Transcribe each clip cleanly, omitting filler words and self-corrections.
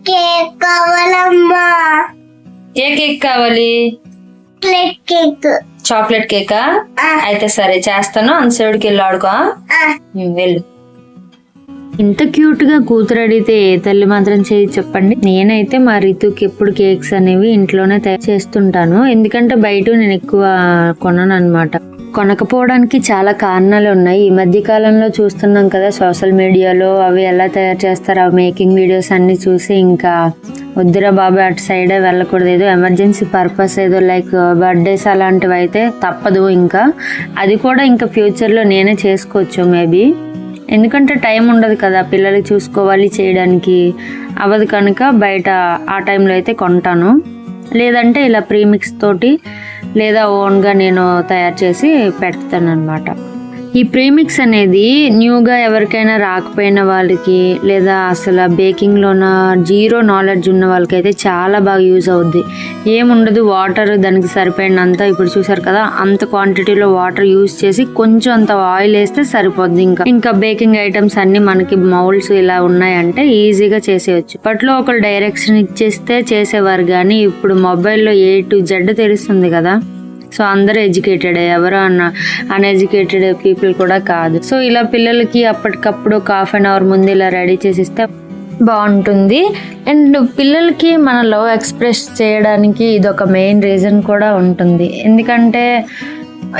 Cake కావాలమ్మా. ఏ cake కావాలి? Cake. Chocolate కేకా? అయితే సరే చేస్తాను. అంతసేపుడికి వెళ్ళి ఆడుకో. వెళ్ళు. ఇంత క్యూట్ గా కూతురు అడిగితే ఏ తల్లి మాత్రం చేయి చెప్పండి. నేనైతే మా రితుకి ఎప్పుడు కేక్స్ అనేవి ఇంట్లోనే తయారు చేస్తుంటాను. ఎందుకంటే బయట నేను ఎక్కువ కొనను అనమాట. కొనకపోవడానికి చాలా కారణాలు ఉన్నాయి. ఈ మధ్య కాలంలో చూస్తున్నాం కదా సోషల్ మీడియాలో అవి ఎలా తయారు చేస్తారు, ఆ మేకింగ్ వీడియోస్ అన్ని చూసి ఇంకా వద్దురా బాబా అటు సైడే వెళ్ళకూడదు, ఏదో ఎమర్జెన్సీ పర్పస్ ఏదో లైక్ బర్త్డేస్ అలాంటివి అయితే తప్పదు. ఇంకా అది కూడా ఇంకా ఫ్యూచర్లో నేనే చేసుకోవచ్చు మేబీ. ఎందుకంటే టైం ఉండదు కదా పిల్లలకి చూసుకోవాలి, చేయడానికి అవ్వదు కనుక బయట ఆ టైంలో అయితే కొంటాను. లేదంటే ఇలా ప్రీమిక్స్ తోటి లేదా ఓన్గా నేను తయారు చేసి పెడతాను అనమాట. ఈ ప్రీమిక్స్ అనేది న్యూగా ఎవరికైనా రాకపోయిన వాళ్ళకి లేదా అసలు బేకింగ్లోన జీరో నాలెడ్జ్ ఉన్న వాళ్ళకైతే చాలా బాగా యూజ్ అవుద్ది. ఏముండదు, వాటర్ దానికి సరిపోయినంత, ఇప్పుడు చూసారు కదా అంత క్వాంటిటీలో వాటర్ యూజ్ చేసి కొంచెం అంత ఆయిల్ వేస్తే సరిపోద్ది. ఇంకా బేకింగ్ ఐటమ్స్ అన్ని మనకి మౌల్డ్స్ ఇలా ఉన్నాయంటే ఈజీగా చేసేయచ్చు. అప్పట్లో ఒకరు డైరెక్షన్ ఇచ్చేస్తే చేసేవారు, కానీ ఇప్పుడు మొబైల్లో A to Z తెలుస్తుంది కదా. సో అందరూ ఎడ్యుకేటెడ్, ఎవరు అన్ఎడ్యుకేటెడ్ పీపుల్ కూడా కాదు. సో ఇలా పిల్లలకి అప్పటికప్పుడు ఒక ½ ముందు ఇలా రెడీ చేసిస్తే బాగుంటుంది. అండ్ పిల్లలకి మన లవ్ ఎక్స్ప్రెస్ చేయడానికి ఇది ఒక మెయిన్ రీజన్ కూడా ఉంటుంది. ఎందుకంటే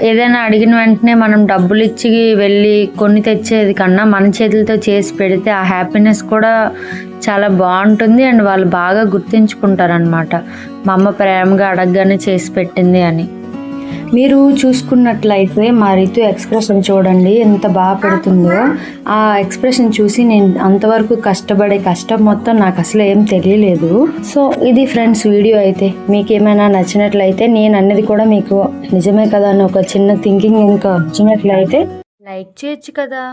ఏదైనా అడిగిన వెంటనే మనం డబ్బులు ఇచ్చి వెళ్ళి కొన్ని తెచ్చేది కన్నా మన చేతులతో చేసి పెడితే ఆ హ్యాపీనెస్ కూడా చాలా బాగుంటుంది. అండ్ వాళ్ళు బాగా గుర్తించుకుంటారనమాట, మా అమ్మ ప్రేమగా అడగగానే చేసి పెట్టింది అని. మీరు చూసుకున్నట్లయితే మా రితు ఎక్స్ప్రెషన్ చూడండి ఎంత బాగా పెడుతుందో. ఆ ఎక్స్ప్రెషన్ చూసి నేను అంతవరకు కష్టపడే కష్టం మొత్తం నాకు అసలు ఏం తెలియలేదు. సో ఇది ఫ్రెండ్స్ వీడియో. అయితే మీకు ఏమైనా నచ్చినట్లయితే నేను అన్నది కూడా మీకు నిజమే కదా అని ఒక చిన్న థింకింగ్ ఇంకా వచ్చినట్లయితే లైక్ చేయొచ్చు కదా.